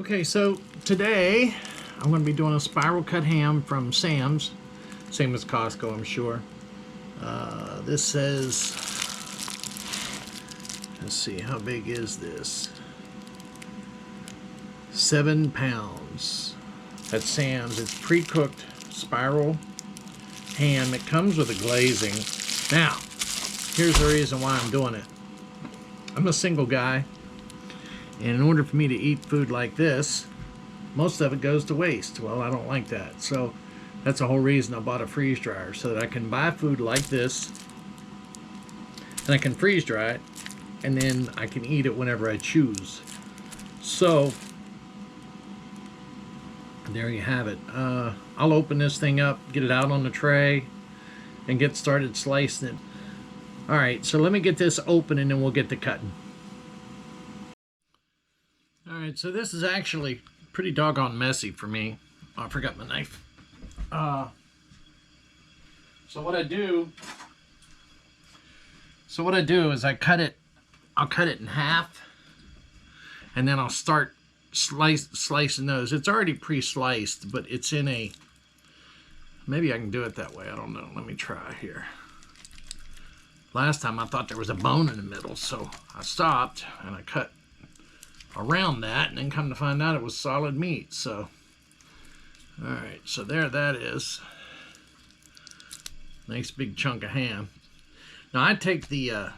Okay, so today I'm going to be doing a spiral cut ham from Sam's, same as Costco, I'm sure. This says, let's see, how big is this? 7 pounds. At Sam's. It's pre-cooked spiral ham. It comes with a glazing. Now, here's the reason why I'm doing it. I'm a single guy, and in order for me to eat food like this, most of it goes to waste. Well, I don't like that. So that's the whole reason I bought a freeze dryer, so that I can buy food like this and I can freeze dry it, and then I can eat it whenever I choose. So there you have it. I'll open this thing up, get it out on the tray, and get started slicing it. Alright, so let me get this open and then we'll get to cutting. Alright, so this is actually pretty doggone messy for me. Oh, I forgot my knife. So what I do is I'll cut it in half, and then I'll start slicing those. It's already pre-sliced, but it's in a, maybe I can do it that way, I don't know. Let me try here. Last time I thought there was a bone in the middle, so I stopped and I cut around that, and then come to find out it was solid meat. So alright, so there that is. Nice big chunk of ham. Now I take the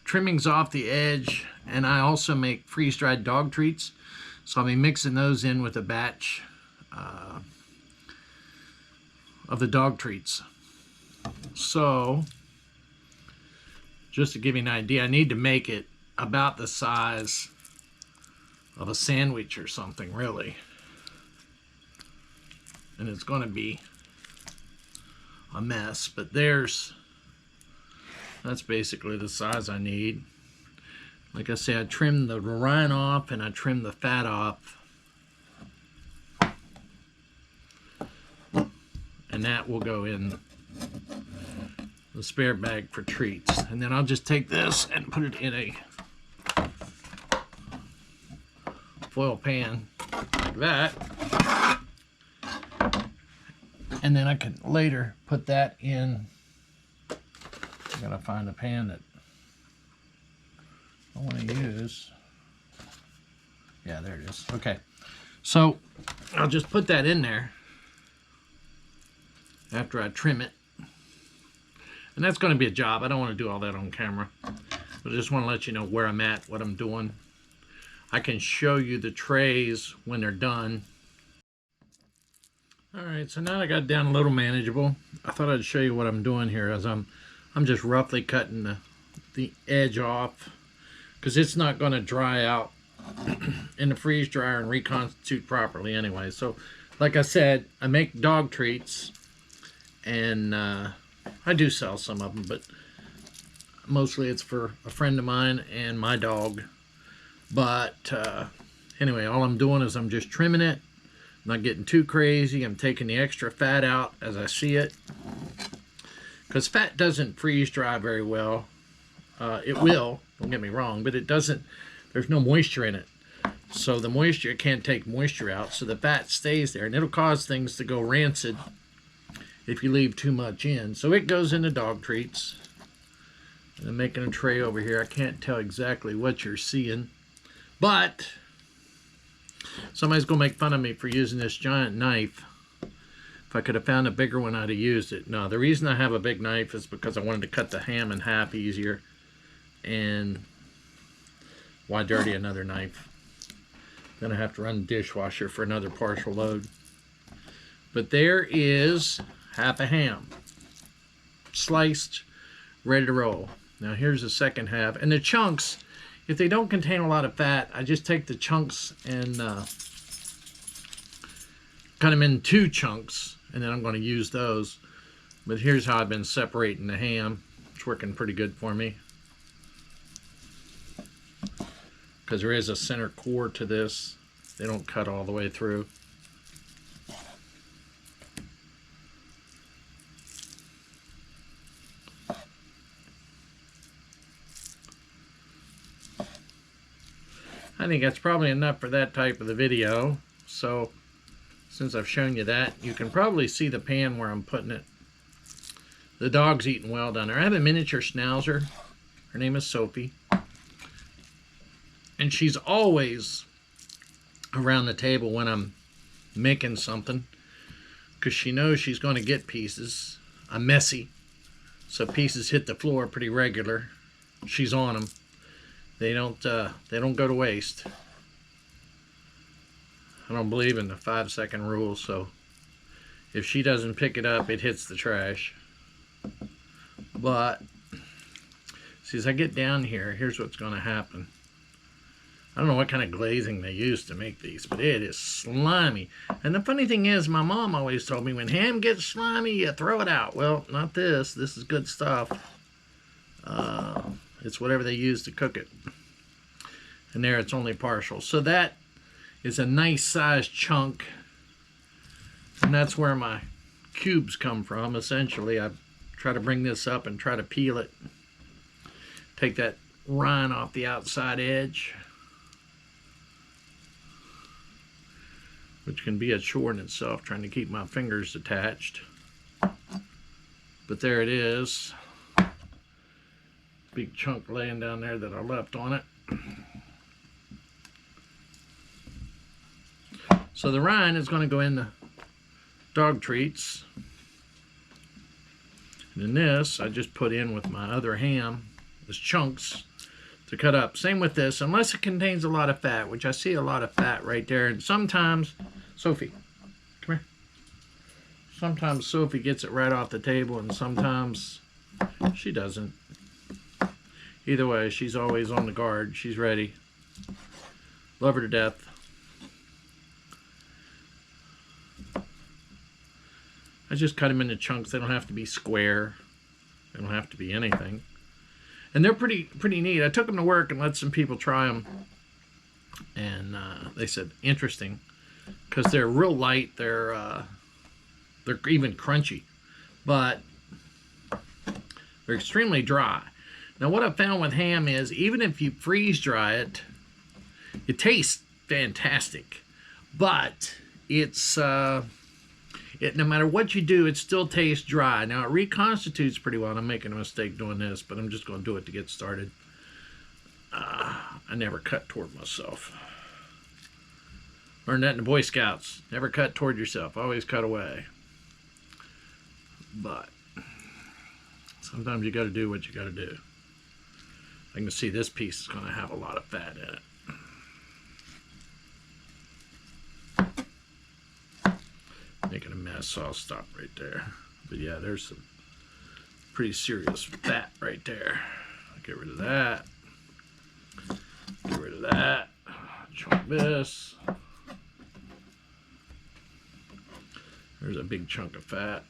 trimmings off the edge, and I also make freeze-dried dog treats. So I'll be mixing those in with a batch of the dog treats. So just to give you an idea, I need to make it about the size of a sandwich or something, really. And it's going to be a mess, but that's basically the size I need. Like I say, I trimmed the rind off and I trimmed the fat off, and that will go in the spare bag for treats. And then I'll just take this and put it in a foil pan like that, and then I can later put that in. I gotta find a pan that I want to use. Yeah, there it is. Okay, so I'll just put that in there after I trim it, and that's going to be a job. I don't want to do all that on camera, but I just want to let you know where I'm at, what I'm doing. I can show you the trays when they're done. Alright, so now I got it down a little manageable. I thought I'd show you what I'm doing here, as I'm just roughly cutting the edge off, because it's not going to dry out in the freeze dryer and reconstitute properly anyway. So like I said, I make dog treats, and I do sell some of them, but mostly it's for a friend of mine and my dog. But anyway, all I'm doing is I'm just trimming it. I'm not getting too crazy. I'm taking the extra fat out as I see it, because fat doesn't freeze dry very well. It will, don't get me wrong, but it doesn't. There's no moisture in it, so the moisture, it can't take moisture out, so the fat stays there, and it'll cause things to go rancid if you leave too much in. So it goes into dog treats. And I'm making a tray over here. I can't tell exactly what you're seeing, but somebody's gonna make fun of me for using this giant knife. If I could have found a bigger one, I'd have used it. No, the reason I have a big knife is because I wanted to cut the ham in half easier. And why dirty another knife? Then I have to run the dishwasher for another partial load. But there is half a ham, sliced, ready to roll. Now here's the second half. And the chunks, if they don't contain a lot of fat, I just take the chunks and cut them in 2 chunks, and then I'm going to use those. But here's how I've been separating the ham. It's working pretty good for me, because there is a center core to this. They don't cut all the way through. I think that's probably enough for that type of the video. So since I've shown you that, you can probably see the pan where I'm putting it. The dog's eating well down there. I have a miniature schnauzer. Her name is Sophie. And she's always around the table when I'm making something, because she knows she's going to get pieces. I'm messy, so pieces hit the floor pretty regular. She's on them. They don't go to waste. I don't believe in the 5-second rule, so if she doesn't pick it up, it hits the trash. But see, as I get down here, here's what's going to happen. I don't know what kind of glazing they use to make these, but it is slimy. And the funny thing is, my mom always told me, when ham gets slimy, you throw it out. Well, not this. This is good stuff. It's whatever they use to cook it. And there, it's only partial. So that is a nice sized chunk. And that's where my cubes come from, essentially. I try to bring this up and try to peel it. Take that rind off the outside edge, which can be a chore in itself, trying to keep my fingers attached. But there it is. Big chunk laying down there that I left on it. So the rind is going to go in the dog treats. And then this, I just put in with my other ham as chunks to cut up. Same with this, unless it contains a lot of fat, which I see a lot of fat right there. And sometimes, Sophie, come here. Sometimes Sophie gets it right off the table, and sometimes she doesn't. Either way, she's always on the guard. She's ready. Love her to death. I just cut them into chunks. They don't have to be square. They don't have to be anything. And they're pretty neat. I took them to work and let some people try them. And they said, interesting. Because they're real light. They're even crunchy. But they're extremely dry. Now what I found with ham is, even if you freeze dry it, it tastes fantastic. But it's... no matter what you do, it still tastes dry. Now, it reconstitutes pretty well. I'm making a mistake doing this, but I'm just going to do it to get started. I never cut toward myself. Learned that in the Boy Scouts. Never cut toward yourself. Always cut away. But sometimes you got to do what you got to do. I can see this piece is going to have a lot of fat in it. Making a mess, so I'll stop right there. But yeah, there's some pretty serious fat right there. I'll get rid of that. Get rid of that. Chunk this. There's a big chunk of fat.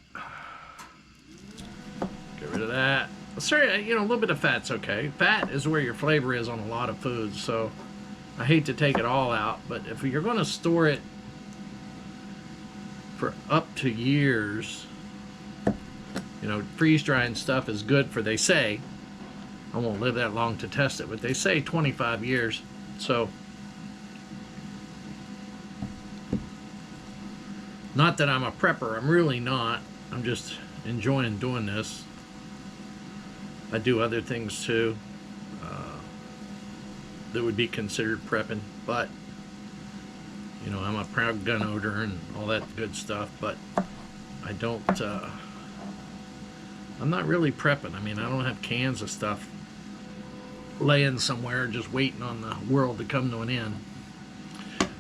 Get rid of that. Sorry, a little bit of fat's okay. Fat is where your flavor is on a lot of foods, so I hate to take it all out, but if you're going to store it for up to years, freeze drying stuff is good for, they say, I won't live that long to test it, but they say 25 years. So not that I'm a prepper, I'm really not. I'm just enjoying doing this. I do other things too that would be considered prepping, but I'm a proud gun owner and all that good stuff, but I don't, I'm not really prepping. I mean, I don't have cans of stuff laying somewhere just waiting on the world to come to an end.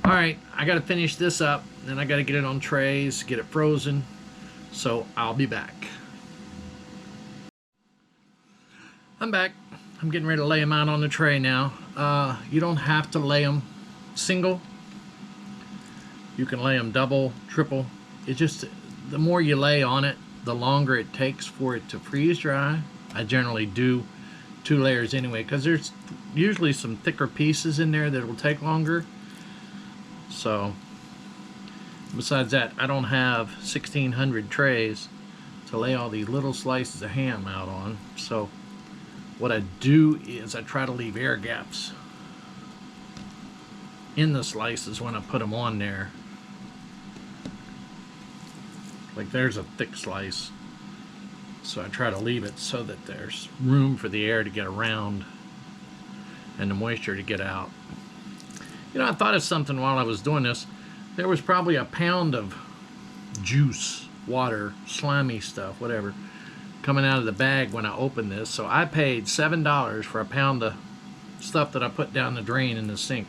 All right, I got to finish this up, then I got to get it on trays, get it frozen, so I'll be back. I'm back. I'm getting ready to lay them out on the tray now. You don't have to lay them single. You can lay them double, triple. It just, the more you lay on it, the longer it takes for it to freeze dry. I generally do 2 layers anyway, because there's usually some thicker pieces in there that will take longer. So, besides that, I don't have 1,600 trays to lay all these little slices of ham out on. So, what I do is I try to leave air gaps. in the slices when I put them on there. Like there's a thick slice. So I try to leave it so that there's room for the air to get around and the moisture to get out. You know, I thought of something while I was doing this. There was probably a pound of juice, water, slimy stuff, whatever, coming out of the bag when I opened this. So I paid $7 for a pound of stuff that I put down the drain in the sink.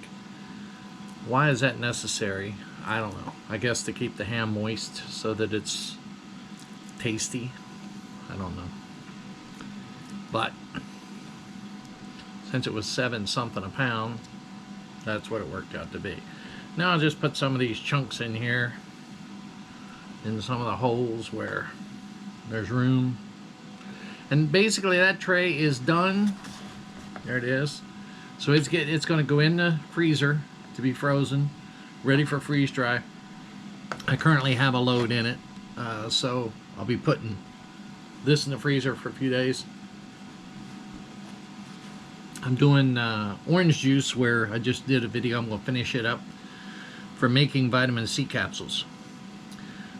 Why is that necessary? I don't know. I guess to keep the ham moist so that it's tasty. I don't know. But since it was 7 something a pound, that's what it worked out to be. Now I'll just put some of these chunks in here, in some of the holes where there's room. And basically that tray is done. There it is. So it's going to go in the freezer to be frozen, ready for freeze dry. I currently have a load in it, so I'll be putting this in the freezer for a few days. I'm doing orange juice, where I just did a video. I'm going to finish it up for making vitamin C capsules.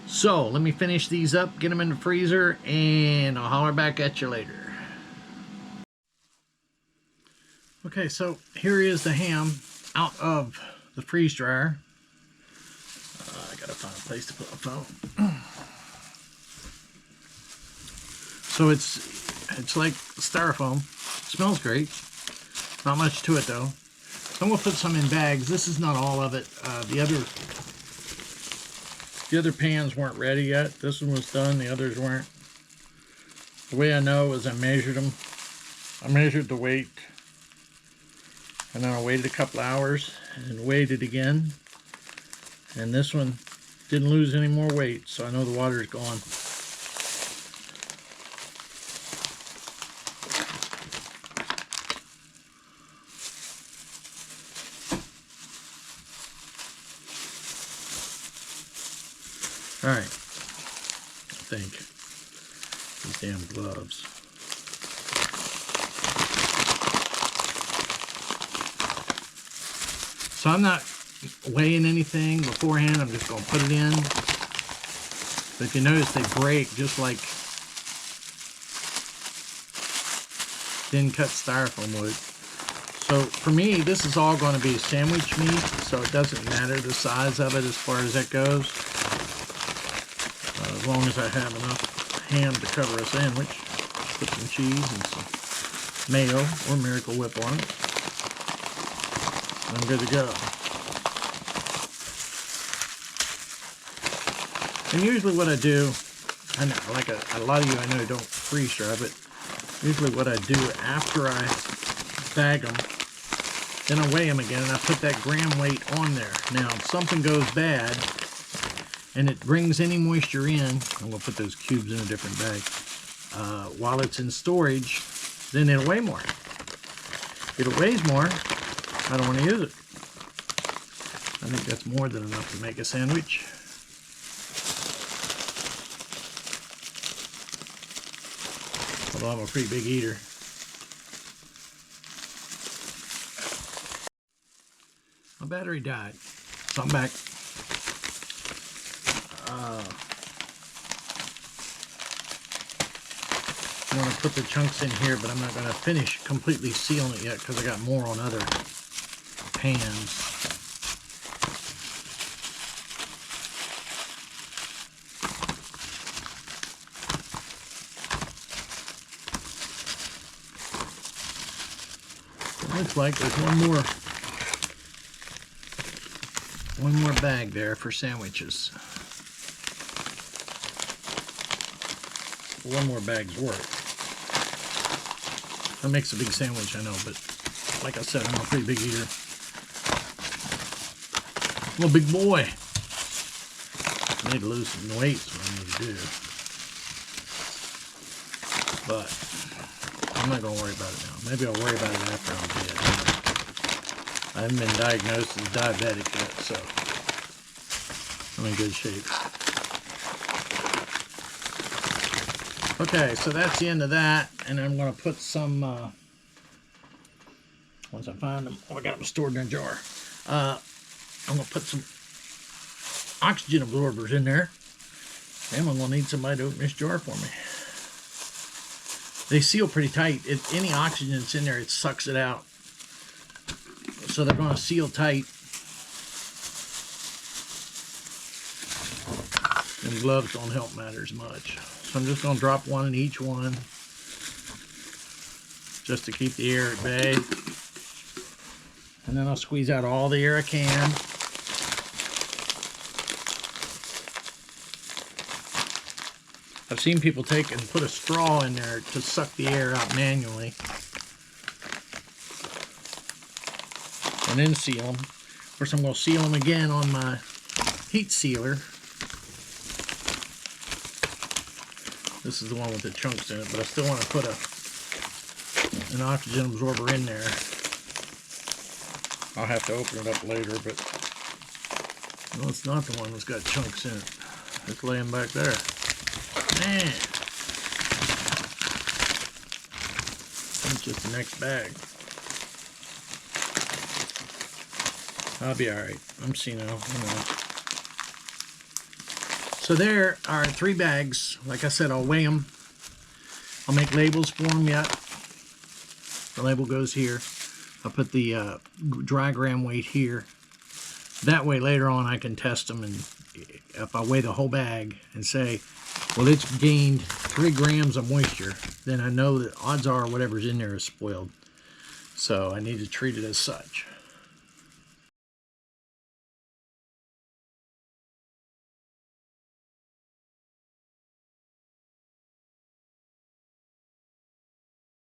So let me finish these up, get them in the freezer, and I'll holler back at you later. Okay, so here is the ham out of the freeze dryer. I gotta find a place to put my phone. So it's like styrofoam. It smells great. Not much to it though. So I'm gonna put some in bags. This is not all of it. The other pans weren't ready yet. This one was done. The others weren't. The way I know is I measured them. I measured the weight, and then I waited a couple hours and weighed it again. And this one didn't lose any more weight, so I know the water is gone. All right, I think these damn gloves. So I'm not weighing anything beforehand. I'm just going to put it in. But if you notice, they break just like thin cut styrofoam would. So for me, this is all going to be sandwich meat, so it doesn't matter the size of it as far as that goes. As long as I have enough ham to cover a sandwich. Put some cheese and some mayo or Miracle Whip on it. I'm good to go. And usually what I do, I know, like a lot of you I know don't freeze dry, but usually what I do after I bag them, then I weigh them again and I put that gram weight on there. Now if something goes bad and it brings any moisture in, I'm going to put those cubes in a different bag, while it's in storage, then it'll weigh more. If it weighs more, I don't want to use it. I think that's more than enough to make a sandwich. Although I'm a pretty big eater. My battery died, so I'm back. I'm going to put the chunks in here, but I'm not going to finish completely sealing it yet because I got more on other pans. It looks like there's one more bag there for sandwiches. One more bag's worth. That makes a big sandwich, I know, but like I said, I'm a pretty big eater. I'm a big boy. I need to lose some weight, is what I need to do. But I'm not going to worry about it now. Maybe I'll worry about it after I'm dead. I haven't been diagnosed as diabetic yet, so I'm in good shape. Okay, so that's the end of that, and I'm going to put some, once I find them, oh, I got them stored in a jar. I'm going to put some oxygen absorbers in there. And I'm going to need somebody to open this jar for me. They seal pretty tight. If any oxygen that's in there, it sucks it out. So they're going to seal tight. And gloves don't help matters much. So I'm just going to drop one in each one, just to keep the air at bay. And then I'll squeeze out all the air I can. I've seen people take and put a straw in there to suck the air out manually. And then seal them. Of course, I'm going to seal them again on my heat sealer. This is the one with the chunks in it, but I still want to put an oxygen absorber in there. I'll have to open it up later, but no, it's not the one that's got chunks in it. It's laying back there. Man, that's just the next bag. I'll be all right. I'm senile. So there are 3 bags. Like I said, I'll weigh them. I'll make labels for them yet. The label goes here. I'll put the dry gram weight here. That way later on I can test them, and if I weigh the whole bag and say, well, it's gained 3 grams of moisture, then I know that odds are whatever's in there is spoiled. So I need to treat it as such.